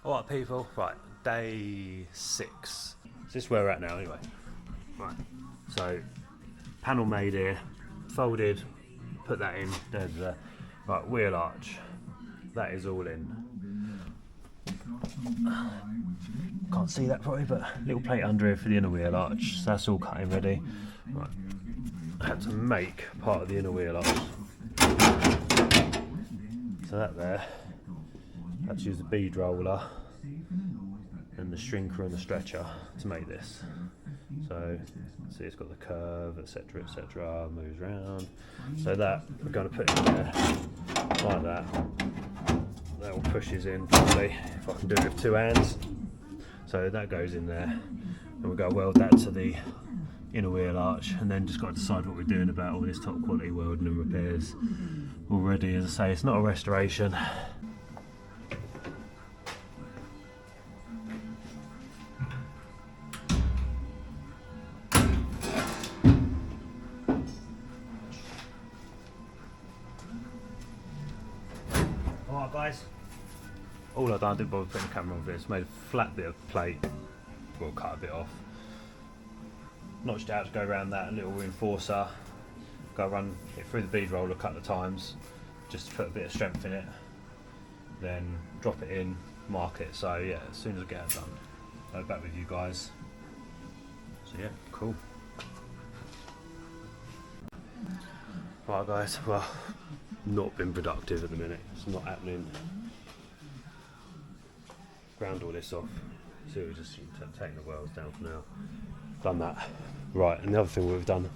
Alright people, right, day 6. So this is where we're at now anyway. Right, so panel made here, folded, put that in, right, wheel arch, that is all in. Can't see that probably, but little plate under here for the inner wheel arch, so that's all cut in ready. Right, I had to make part of the inner wheel arch. So that there, I had to use the bead roller and the shrinker and the stretcher to make this. So see, it's got the curve, etc, etc, moves around. So that we're going to put in there like that. That all pushes in properly, if I can do it with 2 hands. So that goes in there, and we're going to weld that to the inner wheel arch, and then just got to decide what we're doing about all this top quality welding and repairs. Already, as I say, it's not a restoration. Alright guys, all I've done, I didn't bother putting the camera on this, made a flat bit of plate, well, cut a bit off, notched it out to go around that, a little reinforcer, go run it through the bead roller a couple of times, just to put a bit of strength in it, then drop it in, mark it. So yeah, as soon as I get it done, I'll be back with you guys. So yeah, cool. Right guys, well, not been productive at the minute, it's not happening. Ground all this off, so we're just taking the welds down for now. Done that. Right, and the other thing we've done,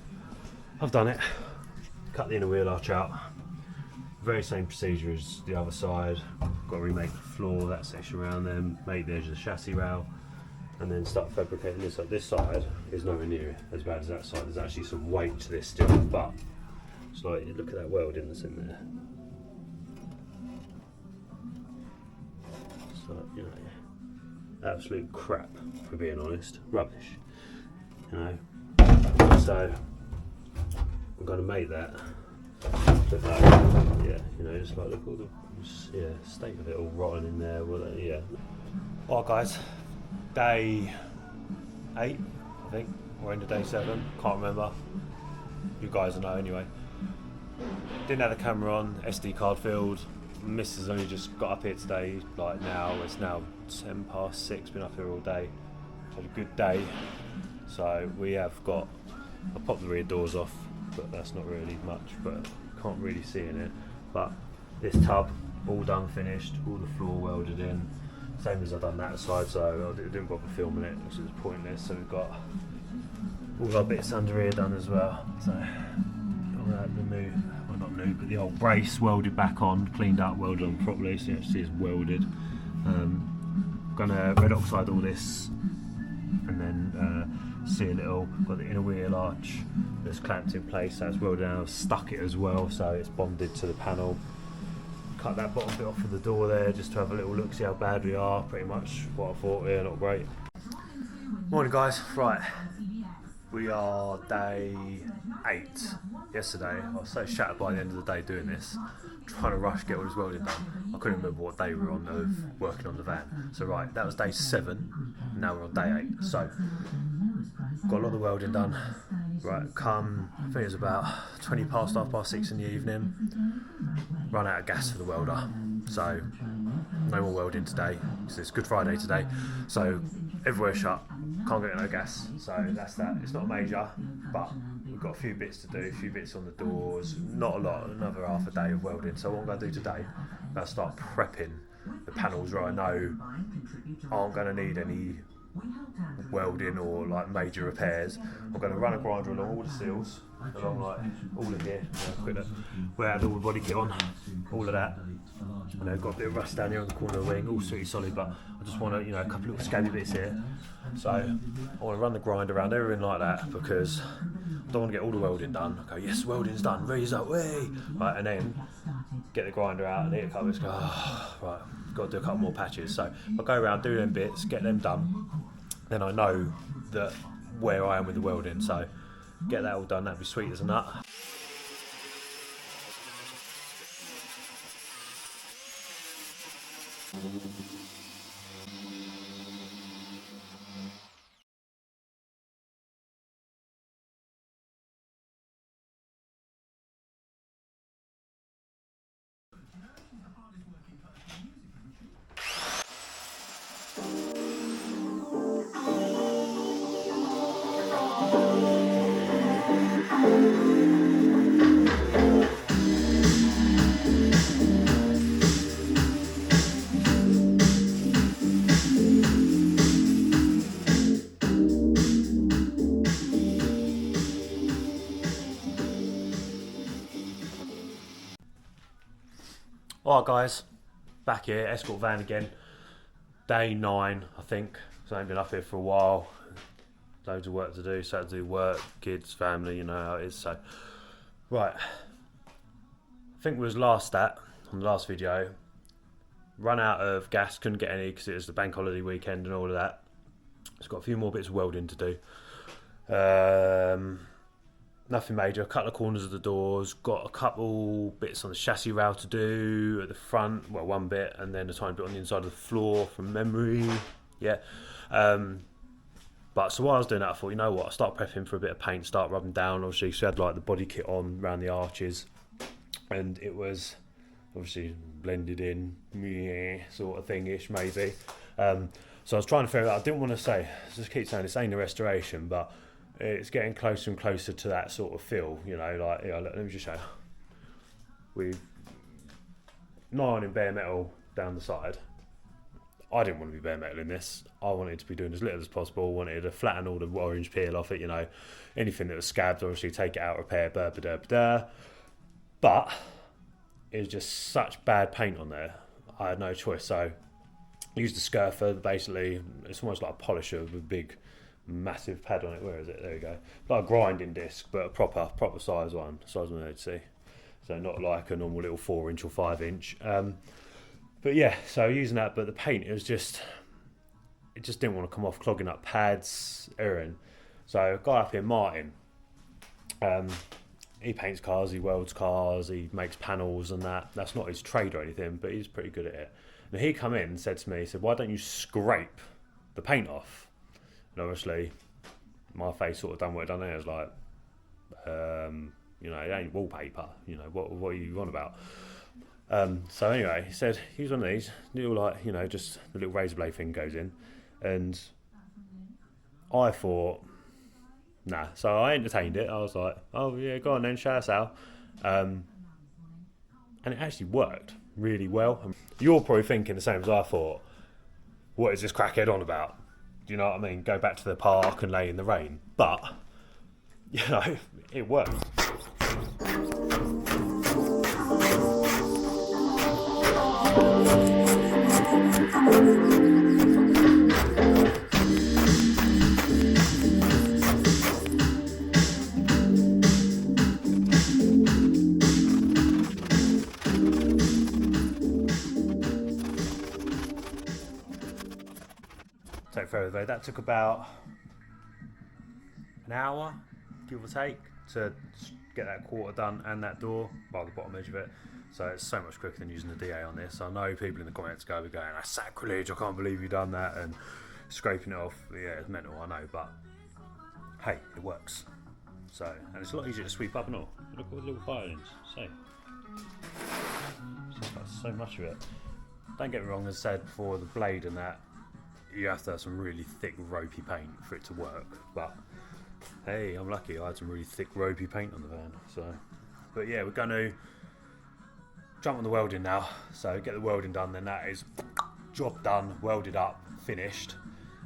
I've done it, cut the inner wheel arch out, very same procedure as the other side. Got to remake the floor, that section around them, make the edge of the chassis rail, and then start fabricating this side. This side is nowhere near as bad as that side, there's actually some weight to this still, but it's like, look at that welding that's in there. So, you know, absolute crap, for being honest, rubbish, you know. So I'm going to make that look like, yeah, you know, just like look all the state of it all rotten in there. Well, yeah. Alright guys, day 8, I think, or into day 7, can't remember. You guys will know anyway. Didn't have the camera on, SD card filled. Missus only just got up here today, like now, it's now 6:10, been up here all day. Had a good day. So we have got, I popped the rear doors off, but that's not really much, but can't really see in it. But this tub, all done, finished, all the floor welded in, same as I've done that side, so I didn't bother filming it, which is pointless. So we've got all our bits under here done as well. So all that, the new, well not new, but the old brace welded back on, cleaned up, welded on properly, so you actually see it's welded. Gonna red oxide all this, and then seal it all. Got the inner wheel arch that's clamped in place, so it's welded out. I've stuck it as well, so it's bonded to the panel. Cut that bottom bit off of the door there, just to have a little look, see how bad we are. Pretty much what I thought, yeah, not great. Morning guys, right, we are day 8. Yesterday, I was so shattered by the end of the day doing this, trying to rush, get all this welding done. I couldn't remember what day we were on of working on the van. So right, that was day 7, now we're on day 8. So, got a lot of welding done. Right, come, I think it was about 20 past 6:30 in the evening, run out of gas for the welder. So, no more welding today, because it's Good Friday today. So, everywhere shut, can't get no gas. So that's that. It's not major, but we've got a few bits to do, a few bits on the doors, not a lot, another half a day of welding. So what I'm going to do today, I'm going to start prepping the panels where I know aren't going to need any welding or like major repairs. I'm going to run a grinder along all the seals, along like all of here, where I had all the body kit on, all of that. I know I've got a bit of rust down here on the corner of the wing, all sweet solid, but I just want to, you know, a couple of little scabby bits here. So I want to run the grind around everything like that, because I don't want to get all the welding done. I go, yes, welding's done, raise up, way, right, and then get the grinder out and hit a couple of, go, oh, right, got to do a couple more patches. So I'll go around, do them bits, get them done, then I know that where I am with the welding. So get that all done, that'd be sweet as a nut. Alright guys, back here, escort van again. Day 9, I think. So I ain't been up here for a while. Loads of work to do, so I had to do work, kids, family, you know how it is. So, right. I think we was last on the last video. Run out of gas, couldn't get any because it was the bank holiday weekend and all of that. It's got a few more bits of welding to do. Nothing major, a couple of corners of the doors, got a couple bits on the chassis rail to do at the front, well one bit, and then a tiny bit on the inside of the floor from memory, yeah. But so while I was doing that I thought, you know what, I'll start prepping for a bit of paint, start rubbing down. Obviously so I had like the body kit on around the arches and it was obviously blended in, yeah, sort of thingish maybe. So I was trying to figure out, I didn't want to say, I just keep saying this ain't a restoration, but it's getting closer and closer to that sort of feel, you know, like, yeah, let me just show you. We've ironing bare metal down the side. I didn't want to be bare metal in this. I wanted to be doing as little as possible. I wanted to flatten all the orange peel off it, you know, anything that was scabbed, obviously take it out, repair, but it was just such bad paint on there. I had no choice, so I used a scurfer. Basically, it's almost like a polisher with a big massive pad on it. Where is it? There we go. Like a grinding disc, but a proper size one, size 180. So not like a normal little 4-inch or 5-inch. But yeah, so using that, but the paint, it just didn't want to come off, clogging up pads, everything. So a guy up here, Martin, he paints cars, he welds cars, he makes panels and that. That's not his trade or anything, but he's pretty good at it. And he come in and said to me, he said, why don't you scrape the paint off? And obviously, my face sort of done what it done there. I was like, you know, it ain't wallpaper. You know, what are you on about? So anyway, he said, use one of these, little like, you know, just the little razor blade thing goes in. And I thought, nah. So I entertained it. I was like, oh yeah, go on then, show us how. And it actually worked really well. You're probably thinking the same as I thought. What is this crackhead on about? Do you know what I mean? Go back to the park and lay in the rain. But, you know, it worked. Take further, that took about an hour, give or take, to get that quarter done and that door, well, the bottom edge of it. So it's so much quicker than using the DA on this. I know people in the comments go going, that's sacrilege, I can't believe you've done that, and scraping it off, yeah, it's mental, I know, but hey, it works. So, and it's a lot easier to sweep up and all. Look at all the little filings, so much of it. Don't get me wrong, as I said before, the blade and that, you have to have some really thick ropey paint for it to work, but hey, I'm lucky I had some really thick ropey paint on the van. So, but yeah, we're going to jump on the welding now, so get the welding done, then that is job done, welded up, finished,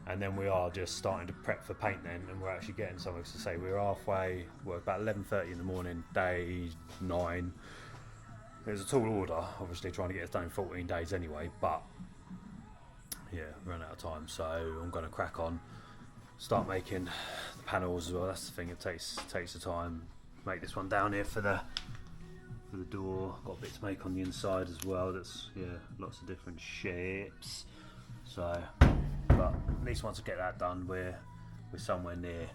and then we are just starting to prep for paint then, and we're actually getting somewhere. To say we're halfway, we're about 11:30 in the morning, day 9. It was a tall order, obviously trying to get it done in 14 days anyway, but yeah, run out of time, so I'm going to crack on, start making the panels as well. That's the thing, it takes the time. Make this one down here for the door. Got a bit to make on the inside as well. That's, yeah, lots of different shapes. So, but at least once I get that done, we're somewhere near,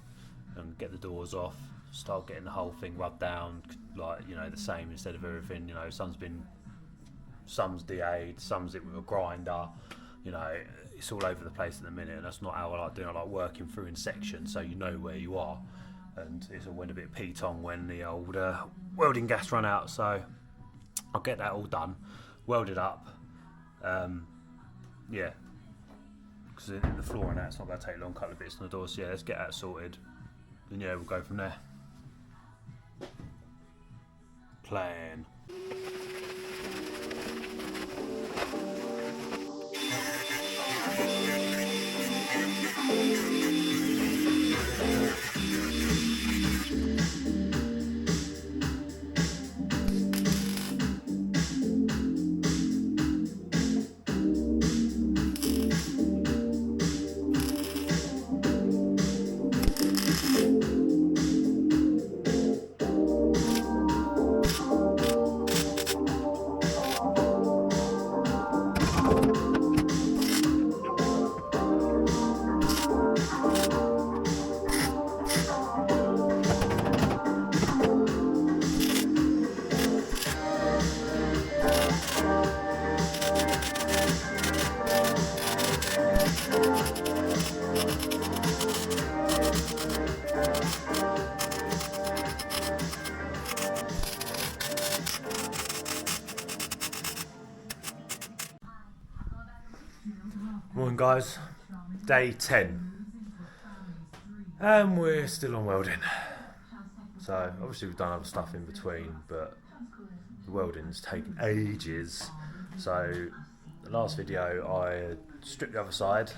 and get the doors off. Start getting the whole thing rubbed down, like, you know, the same instead of everything. You know, some's DA'd, some's it with a grinder. You know, it's all over the place at the minute, and that's not how I like doing. I like working through in sections, so you know where you are. And it's all went a bit peat-on when the old welding gas ran out, so I'll get that all done, welded up. Yeah, because in the floor and that, it's not going to take long. Couple of bits on the door, so yeah, let's get that sorted, and yeah, we'll go from there. Plan. Morning guys, day 10 and we're still on welding. So obviously we've done other stuff in between, but the welding's taken ages. So the last video I stripped the other side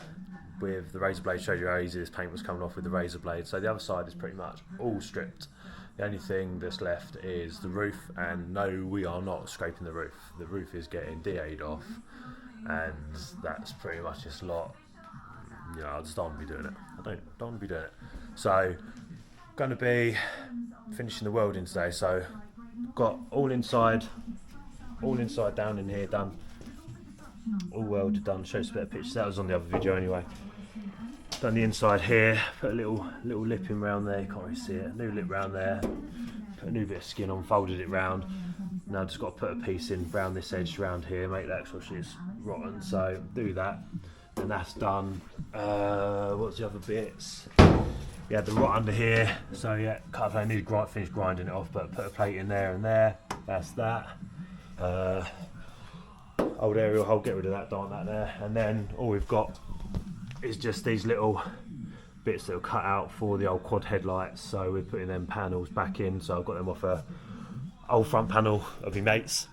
with the razor blade, showed you how easy this paint was coming off with the razor blade. So the other side is pretty much all stripped. The only thing that's left is the roof, and no, we are not scraping the roof. The roof is getting DA'd off, and that's pretty much just a lot. You know, I just don't want to be doing it. I don't want to be doing it. So, going to be finishing the welding today. So, got all inside down in here done. All welded done. Show us a bit of pictures. That was on the other video anyway. Done the inside here. Put a little lip in round there. You can't really see it. New lip round there. Put a new bit of skin on. Folded it round. Now just got to put a piece in round this edge round here. Make that actual shit's rotten. So do that. And that's done. What's the other bits? Yeah, the rot under here. So yeah, I need to finish grinding it off, but put a plate in there and there. That's that. Old aerial hole, get rid of that, darn that there. And then all we've got is just these little bits that are cut out for the old quad headlights. So we're putting them panels back in. So I've got them off a old front panel of my mates.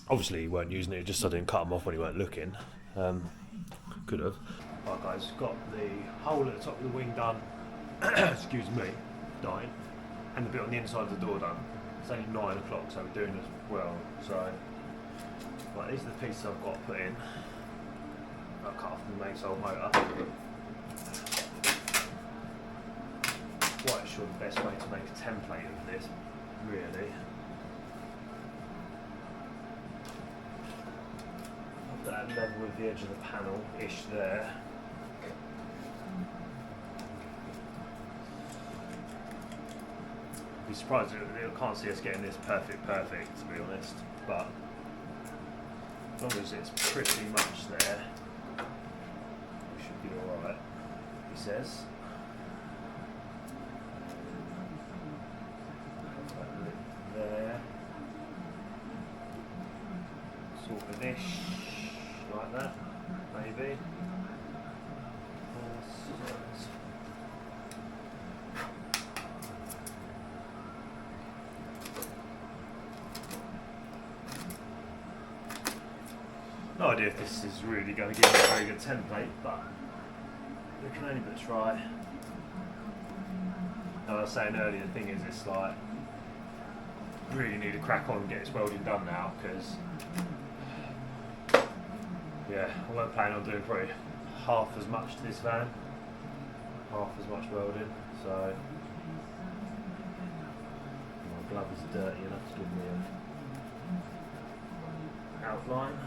Obviously you weren't using it, just so I didn't cut them off when you weren't looking. Could have. Right guys, got the hole at the top of the wing done. Excuse me, dying. And the bit on the inside of the door done. It's only 9 o'clock, so we're doing this well. So, right, these are the pieces I've got to put in. I cut off the mate's old motor. Quite sure the best way to make a template of this, really. Put that level with the edge of the panel-ish there. I'd be surprised if you can't see us getting this perfect, to be honest, but as long as it's pretty much there, we should be alright, he says. That lip there. Sort of ish, like that, maybe. No idea if this is really going to give me a very good template, but we can only but try. As I was saying earlier, the thing is, it's like, really need to crack on and get this welding done now, because yeah, I weren't planning on doing probably half as much to this van, half as much welding, so my glove is dirty enough to give me an outline.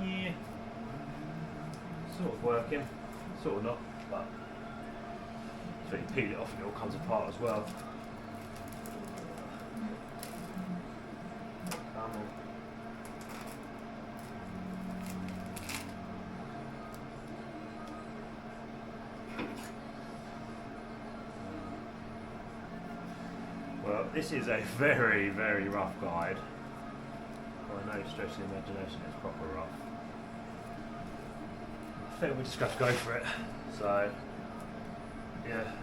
Yeah, sort of working, sort of not, but so you peel it off and it all comes apart as well. Well, this is a very, very rough guide. Well, no stretch of the imagination, it's proper rough. I think we just have to go for it. So, yeah.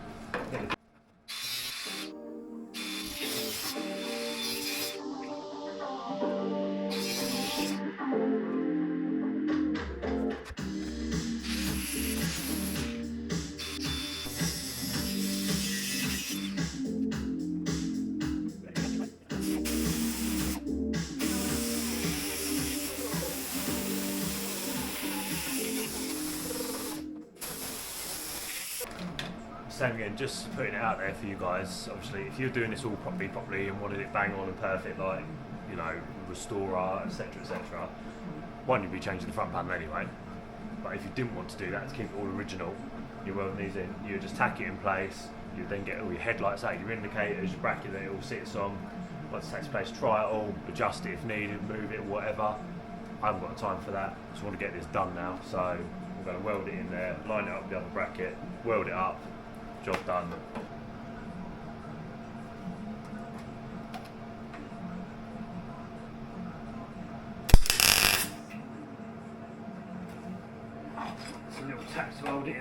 Same again, just putting it out there for you guys. Obviously, if you're doing this all properly and wanted it bang on and perfect, like, you know, restorer, etc., etc., one, you'd be changing the front panel anyway. But if you didn't want to do that, to keep it all original, you're welding these in, you just tack it in place, you then get all your headlights out, your indicators, your bracket that it all sits on. Once it takes place, try it all, adjust it if needed, move it, whatever. I haven't got time for that, I just want to get this done now. So I'm going to weld it in there, line it up with the other bracket, weld it up, job done.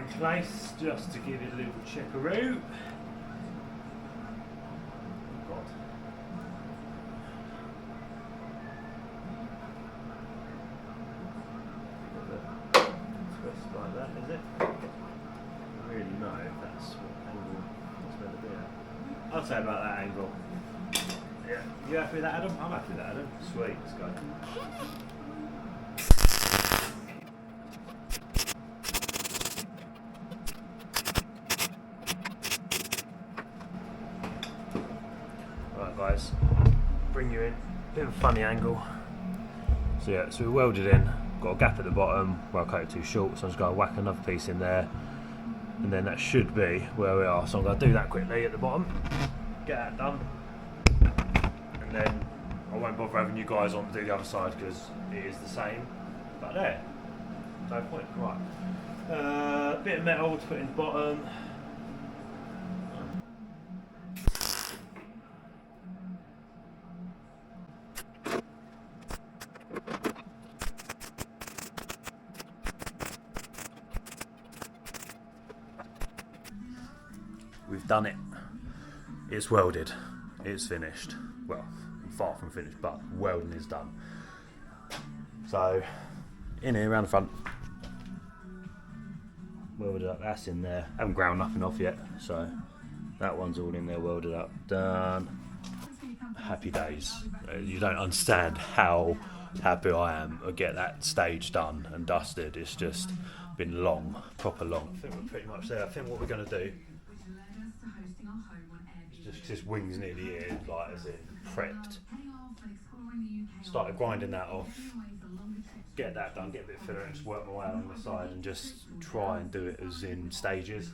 in place just to give it a little checkaroo. God. Twist like that, is it? I don't really know if that's what angle it's meant to be at. I'd say about that angle. Yeah. You happy with that, Adam? I'm happy with that, Adam. Sweet, let's go. Right guys, bring you in, bit of a funny angle. So yeah, so we welded in, got a gap at the bottom where I cut it too short, so I'm just going to whack another piece in there, and then that should be where we are. So I'm going to do that quickly at the bottom, get that done, and then I won't bother having you guys on to do the other side because it is the same, but there, no point. Right, bit of metal to put in the bottom. We've done it. It's welded. It's finished. Well, far from finished, but welding is done. So, in here, around the front. Welded up, that's in there. Haven't ground nothing off yet, so that one's all in there, welded up, done. Happy days. You don't understand how happy I am to get that stage done and dusted. It's just been long, proper long. I think we're pretty much there. I think what we're going to do, just this wing's nearly here, like as in prepped. Started grinding that off, get that done, get a bit of filler and just work my way along the side and just try and do it as in stages.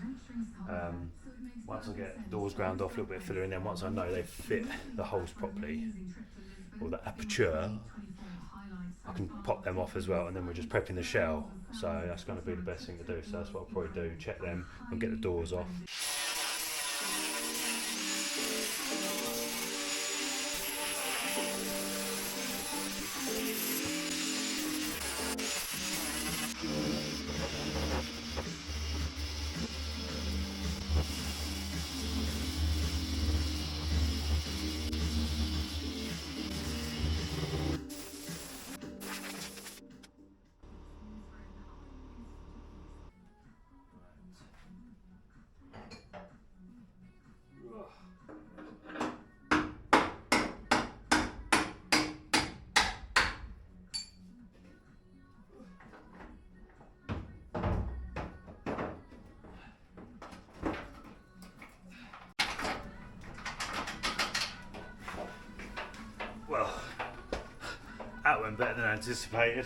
Once I get the doors ground off, a little bit of filler, and then once I know they fit the holes properly, or the aperture, I can pop them off as well, and then we're just prepping the shell. So that's going to be the best thing to do, so that's what I'll probably do, check them and get the doors off. Well, that went better than anticipated.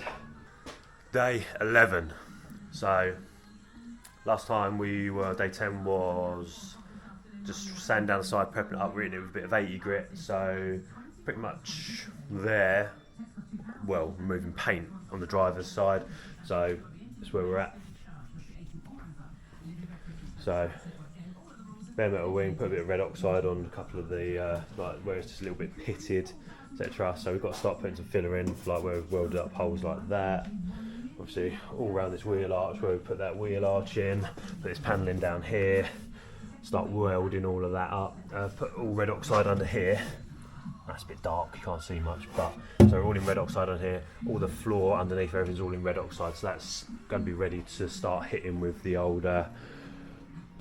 Day 11. So, last time we were, day 10 was just sanding down the side, prepping it up, reading it with a bit of 80 grit. So, pretty much there, well, removing paint on the driver's side. So, that's where we're at. So, bare metal wing, put a bit of red oxide on a couple of the, like where it's just a little bit pitted, etc. So we've got to start putting some filler in, like where we've welded up holes like that. Obviously, all around this wheel arch, where we put that wheel arch in, put this panelling down here, start welding all of that up. Put all red oxide under here. That's a bit dark, you can't see much, but so we're all in red oxide on here. All the floor underneath, everything's all in red oxide, so that's going to be ready to start hitting with the old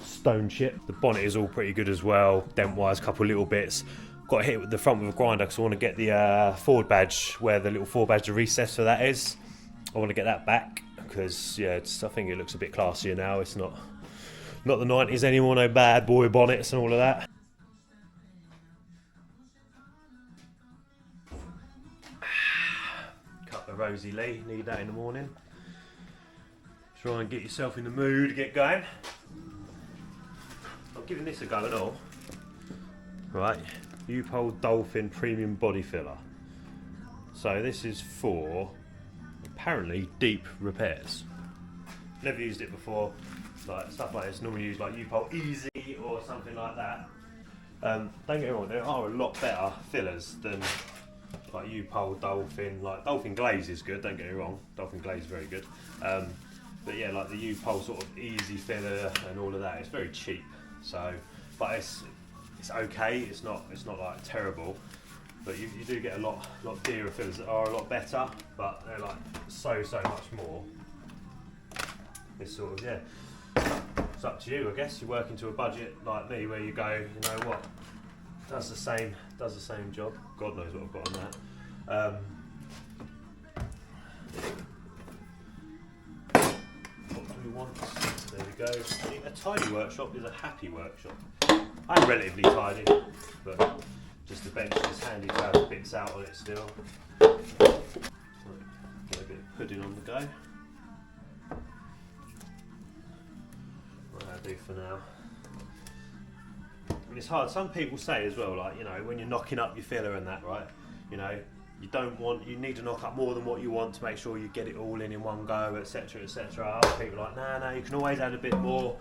stone chip. The bonnet is all pretty good as well, dent wise, a couple of little bits. Got to hit it with the front with a grinder because I want to get the forward badge, where the little forward badge, the recess for that is. I want to get that back because yeah, I think it looks a bit classier now. It's not the 90s anymore, no bad boy bonnets and all of that. Cup of Rosie Lee, need that in the morning. Try and get yourself in the mood to get going. I'm giving this a go and all. Right, U-Pole Dolphin Premium Body Filler. So this is for apparently deep repairs. Never used it before. Like stuff like this normally used like U-Pole Easy or something like that. Don't get me wrong, there are a lot better fillers than like U-Pole Dolphin. Like Dolphin Glaze is good, don't get me wrong. Dolphin Glaze is very good. But yeah, like the U-Pole sort of easy filler and all of that, it's very cheap. So, but it's okay. It's not like terrible. But you do get a lot dearer fillers that are a lot better, but they're like so much more. It's sort of, yeah, it's up to you, I guess. You work into a budget like me where you go, you know what, does the same job. God knows what I've got on that. What do we want? There we go. A tidy workshop is a happy workshop. I'm relatively tidy, but just the bench is handy to have bits out on it still. Get a bit of pudding on the go. What I'll do for now. And it's hard. Some people say as well, like, you know, when you're knocking up your filler and that, right? You know, you need to knock up more than what you want to make sure you get it all in one go, etc., etc. Other people are like, no, you can always add a bit more.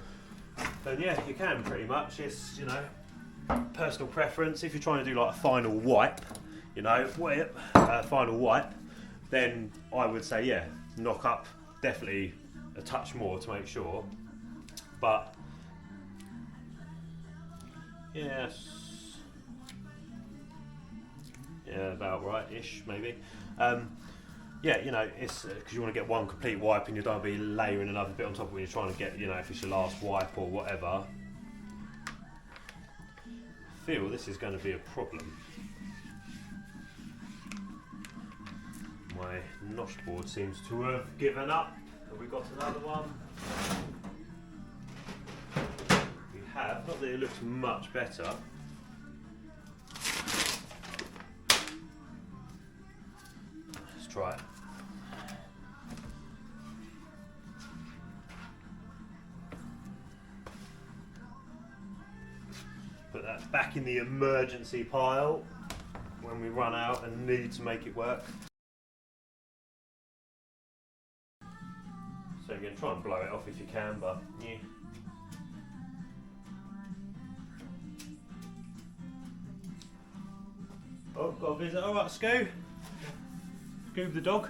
And yeah, you can pretty much. It's, you know, personal preference. If you're trying to do like a final wipe, you know, final wipe, then I would say, yeah, knock up definitely a touch more to make sure. But yes, yeah, about right-ish maybe. Yeah, you know, it's because you want to get one complete wipe and you don't want to be layering another bit on top of when you're trying to get, you know, if it's your last wipe or whatever. I feel this is going to be a problem. My nosh board seems to have given up. Have we got another one? We have. Not that it looks much better. Let's try it. Put that back in the emergency pile when we run out and need to make it work. So you're going to try and blow it off if you can, but yeah. Oh, got a visitor. Alright, Scoo. Scoob the dog.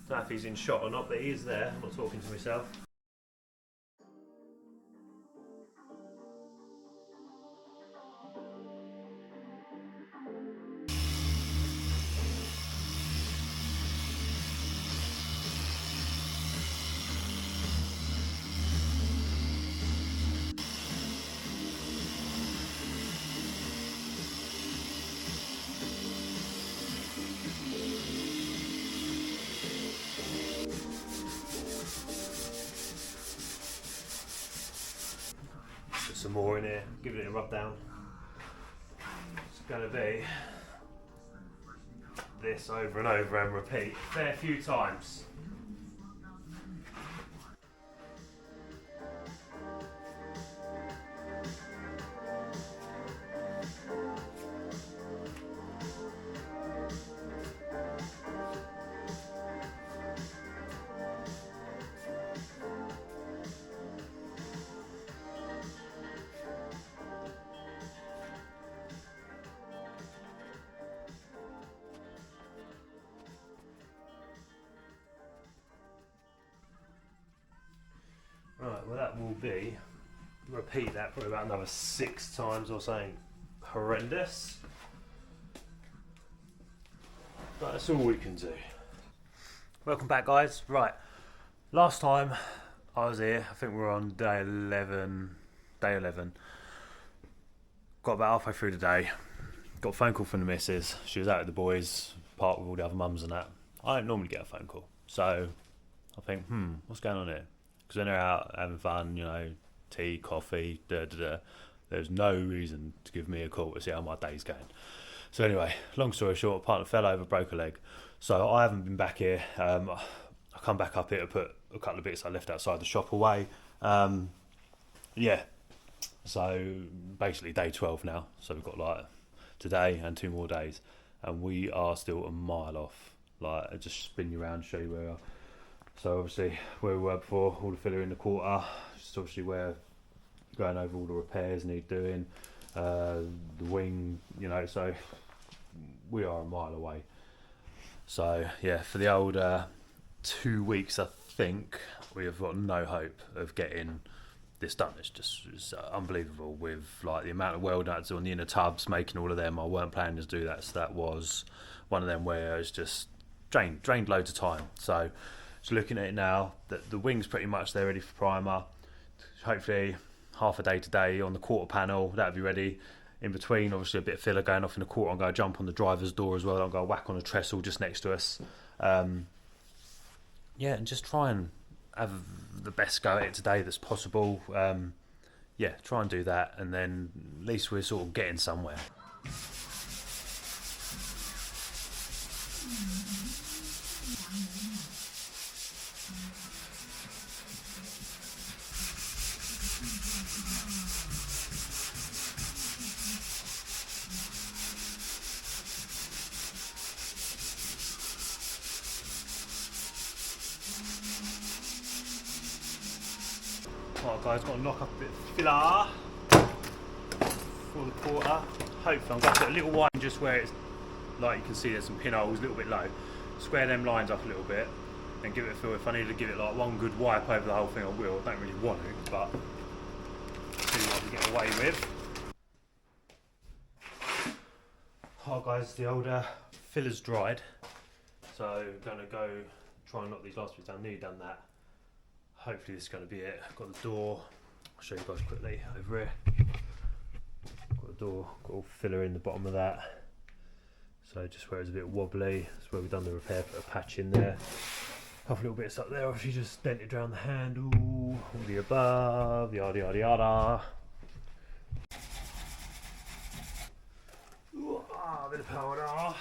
Don't know if he's in shot or not, but he is there. I'm not talking to myself. Some more in here, give it a rub down. It's going to be this over and over and repeat a fair few times. Right, well that will be, repeat that probably about another 6 times or something horrendous. But that's all we can do. Welcome back, guys. Right, last time I was here, I think we were on day 11. Got about halfway through the day, got a phone call from the missus. She was out with the boys, part with all the other mums and that. I don't normally get a phone call, so I think, what's going on here? Because when they're out having fun, you know, tea, coffee, there's no reason to give me a call to see how my day's going. So anyway, long story short, partner fell over, broke a leg. So I haven't been back here. I come back up here to put a couple of bits I left outside the shop away. Yeah, so basically day 12 now. So we've got like today and 2 more days. And we are still a mile off. Like, I'll just spin you around, show you where we are. So obviously where we were before, all the filler in the quarter, just obviously where going over all the repairs need doing, the wing, you know, so we are a mile away. So yeah, for the old 2 weeks, I think we have got no hope of getting this done. It's unbelievable with like the amount of weld nuts on the inner tubs, making all of them. I weren't planning to do that, so that was one of them where it's just drained loads of time. So just looking at it now, the wing's pretty much there ready for primer. Hopefully half a day today on the quarter panel, that'll be ready. In between, obviously a bit of filler going off in the quarter. I'm going to jump on the driver's door as well. I'm going to whack on a trestle just next to us. Yeah, and just try and have the best go at it today that's possible. Yeah, try and do that, and then at least we're sort of getting somewhere. Alright guys, got to knock up a bit of filler for the quarter. Hopefully I'm going to put a little white just where it's, like you can see there's some pinholes a little bit low. Square them lines up a little bit and give it a feel. If I need to give it like one good wipe over the whole thing I will. I don't really want to, but see what we get away with. Alright guys, the older filler's dried. So I'm going to go try and knock these last bits down. Nearly done that. Hopefully this is going to be it. I've got the door, I'll show you guys quickly over here. Got the door, got all filler in the bottom of that. So just where it's a bit wobbly, that's where we've done the repair, put a patch in there. A couple little bits up there, obviously just dented around the handle, all the above, yada yada yada. Ooh, a bit of powder.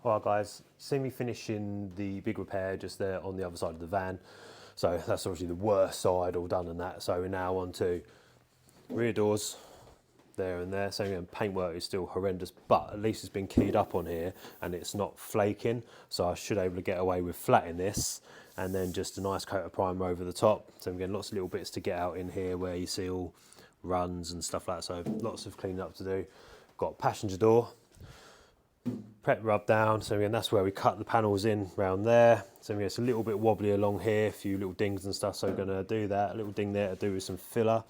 Alright guys, see me finishing the big repair just there on the other side of the van. So that's obviously the worst side all done and that. So we're now on to rear doors there and there. So again, paintwork is still horrendous, but at least it's been keyed up on here and it's not flaking. So I should be able to get away with flatting this and then just a nice coat of primer over the top. So I'm getting lots of little bits to get out in here where you see all runs and stuff like that. So lots of cleaning up to do. Got passenger door. Prep rub down, so again that's where we cut the panels in round there. So again, it's a little bit wobbly along here, a few little dings and stuff, so we're going to do that. A little ding there to do with some filler.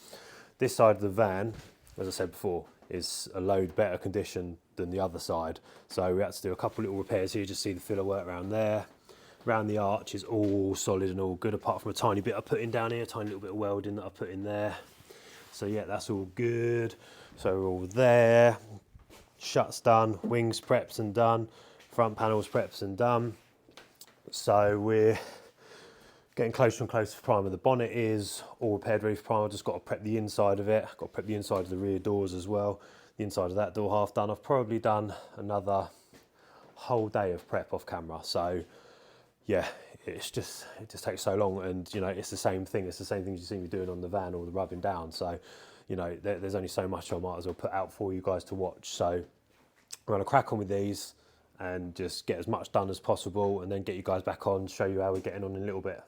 This side of the van, as I said before, is a load better condition than the other side, so we had to do a couple little repairs here. You just see the filler work around there. Around the arch is all solid and all good, apart from a tiny bit I put in down here, a tiny little bit of welding that I put in there. So yeah, that's all good. So we're all there. Shuts done, wings preps and done, front panels preps and done. So we're getting closer and closer to primer. The bonnet is all repaired, ready for primer. I've just got to prep the inside of it. Got to prep the inside of the rear doors as well. The inside of that door half done. I've probably done another whole day of prep off camera. So yeah, it just takes so long, and you know it's the same thing. It's the same things you see me doing on the van or the rubbing down. So you know, there's only so much I might as well put out for you guys to watch. So I'm going to crack on with these and just get as much done as possible and then get you guys back on, show you how we're getting on in a little bit.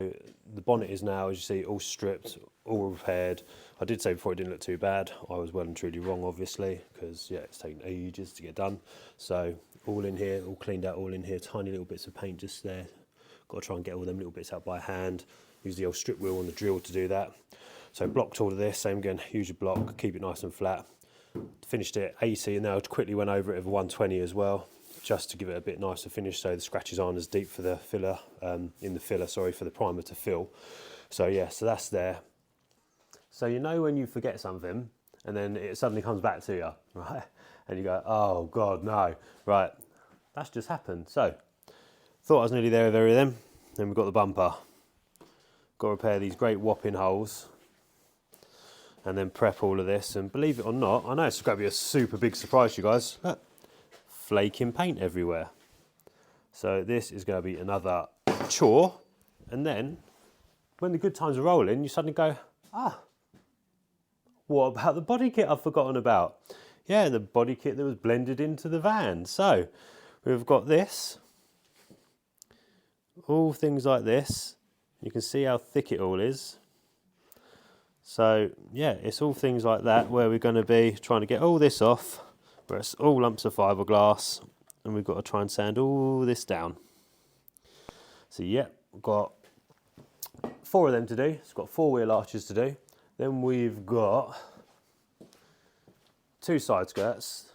The bonnet is now, as you see, all stripped, all repaired. I did say before it didn't look too bad. I was well and truly wrong, obviously, because yeah, it's taken ages to get done. So all in here, all cleaned out, all in here, tiny little bits of paint just there. Got to try and get all them little bits out by hand. Use the old strip wheel on the drill to do that. So blocked all of this, same again, use your block, keep it nice and flat. Finished it 80 and now I quickly went over it with 120 as well, just to give it a bit nicer finish so the scratches aren't as deep for the filler, for the primer to fill. So yeah, so that's there. So you know when you forget something and then it suddenly comes back to you, right? And you go, oh God, no. Right, that's just happened. So, thought I was nearly there with everything. Then we've got the bumper. Got to repair these great whopping holes. and then prep all of this. And believe it or not, I know it's going to be a super big surprise to you guys. Look, flaking paint everywhere. So this is going to be another chore. And then when the good times are rolling, you suddenly go, ah, what about the body kit I've forgotten about? Yeah, the body kit that was blended into the van. So we've got this, all things like this. You can see how thick it all is. So yeah, it's all things like that where we're going to be trying to get all this off, where it's all lumps of fiberglass, and we've got to try and sand all this down. So yeah, we've got 4 of them to do. It's got 4 wheel arches to do. Then we've got 2 side skirts,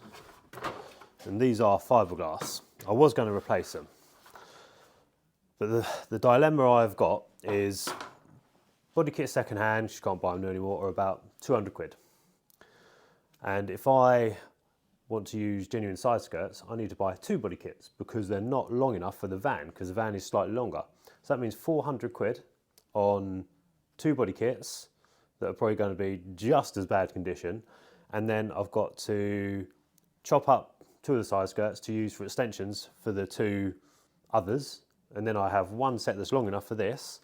and these are fiberglass. I was going to replace them, but the dilemma I've got is body kit second hand, you can't buy them anymore, are about 200 quid. And if I want to use genuine side skirts, I need to buy 2 body kits because they're not long enough for the van, because the van is slightly longer. So that means 400 quid on 2 body kits that are probably going to be just as bad condition. And then I've got to chop up 2 of the side skirts to use for extensions for the 2 others. And then I have 1 set that's long enough for this.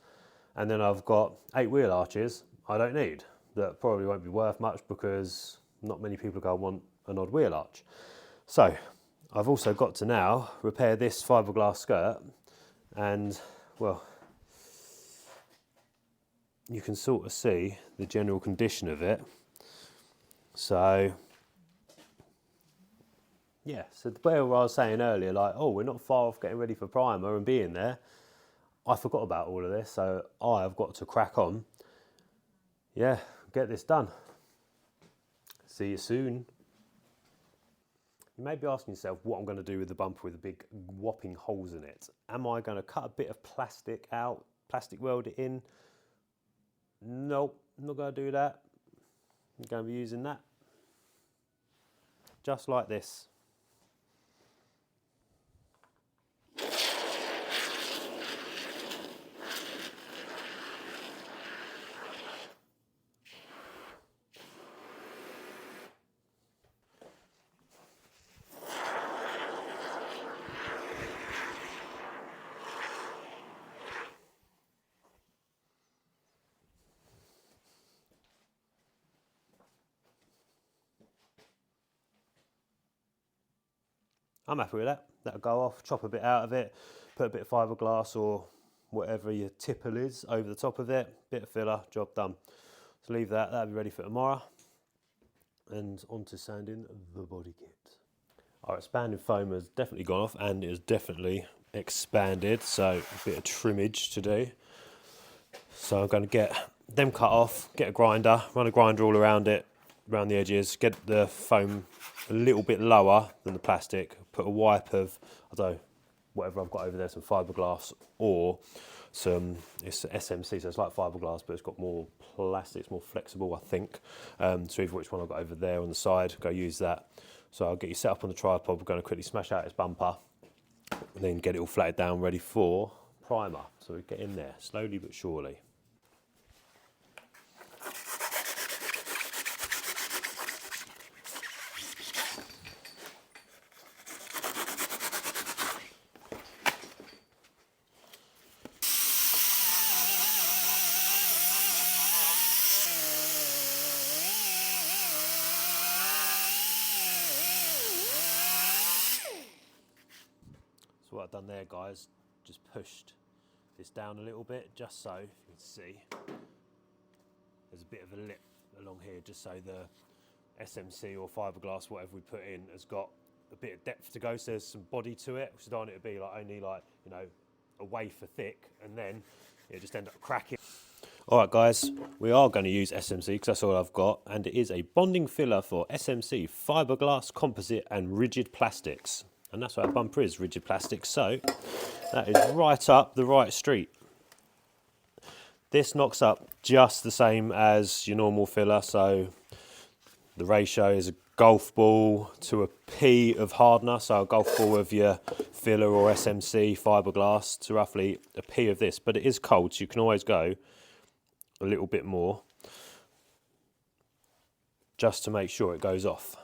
And then I've got 8 wheel arches I don't need. That probably won't be worth much because not many people are going to want an odd wheel arch. So I've also got to now repair this fiberglass skirt, and well, you can sort of see the general condition of it. So yeah, so where I was saying earlier, like, oh, we're not far off getting ready for primer and being there, I forgot about all of this, so I have got to crack on. Yeah, get this done. See you soon. You may be asking yourself what I'm going to do with the bumper with the big whopping holes in it. Am I going to cut a bit of plastic out, plastic weld it in? Nope, not going to do that. I'm going to be using that. Just like this. I'm happy with that. That'll go off, chop a bit out of it, put a bit of fiberglass or whatever your tipple is over the top of it, bit of filler, job done. So leave that, that'll be ready for tomorrow. And on to sanding the body kit. Our expanding foam has definitely gone off and is definitely expanded, so a bit of trimmage to do. So I'm going to get them cut off, get a grinder, run a grinder all around it, around the edges, get the foam a little bit lower than the plastic, put a wipe of, I don't know, whatever I've got over there, some fiberglass or some, it's SMC, so it's like fiberglass, but it's got more plastic, it's more flexible, I think. So either which one I've got over there on the side, go use that. So I'll get you set up on the tripod, we're going to quickly smash out its bumper, and then get it all flatted down, ready for primer. So we get in there, slowly but surely. So what I've done there, guys, just pushed this down a little bit, just so you can see there's a bit of a lip along here, just so the SMC or fiberglass, whatever we put in, has got a bit of depth to go, so there's some body to it, which I don't want it to be like only like, you know, a wafer thick, and then it just end up cracking. Alright guys, we are going to use SMC because that's all I've got, and it is a bonding filler for SMC, fiberglass, composite and rigid plastics. And that's what our bumper is, rigid plastic, so that is right up the right street. This knocks up just the same as your normal filler, so the ratio is a golf ball to a P of hardener, so a golf ball of your filler or SMC fiberglass to roughly a P of this, but it is cold, so you can always go a little bit more. just to make sure it goes off.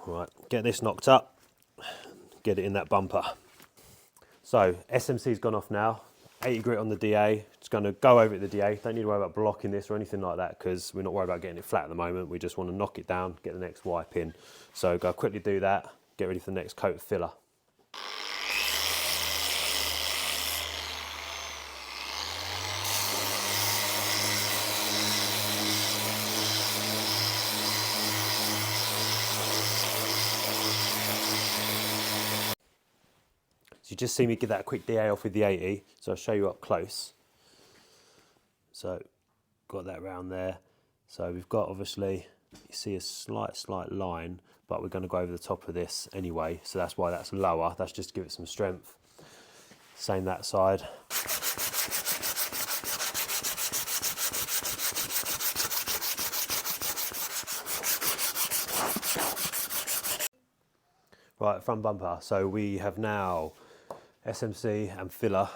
Right, get this knocked up, get it in that bumper. So SMC's gone off now, 80 grit on the DA, it's going to go over at the DA, don't need to worry about blocking this or anything like that because we're not worried about getting it flat at the moment, we just want to knock it down, get the next wipe in. So go quickly do that, get ready for the next coat of filler. So you just see me get that quick DA off with the 80, so I'll show you up close. So got that round there. So we've got, obviously, you see a slight line, but we're going to go over the top of this anyway, so that's why that's lower. That's just to give it some strength. Same that side. Right, front bumper. So we have now SMC and filler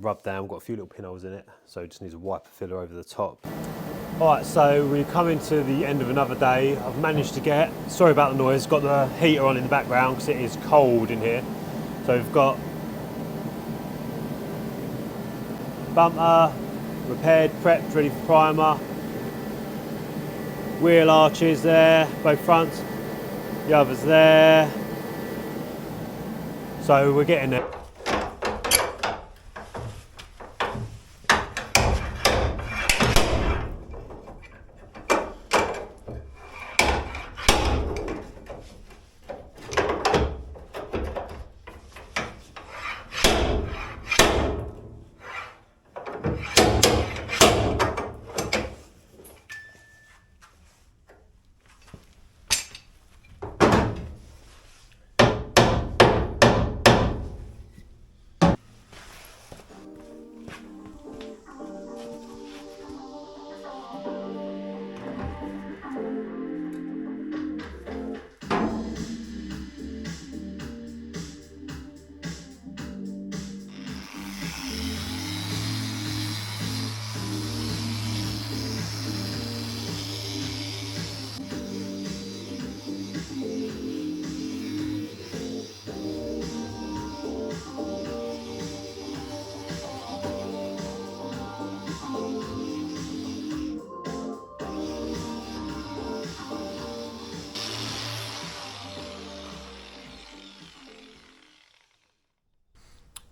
rubbed down. We've got a few little pinholes in it, so it just needs a wipe of filler over the top. Alright, so we're coming to the end of another day. I've managed to get, sorry about the noise, got the heater on in the background because it is cold in here. So we've got bumper repaired, prepped, ready for primer. Wheel arches there, both fronts, the others there. So we're getting it.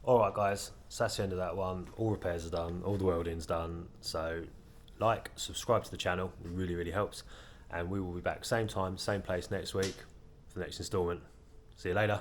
Alright guys, so that's the end of that one. All repairs are done, all the welding's done. So like, subscribe to the channel, it really helps. And we will be back same time, same place next week for the next instalment. See you later.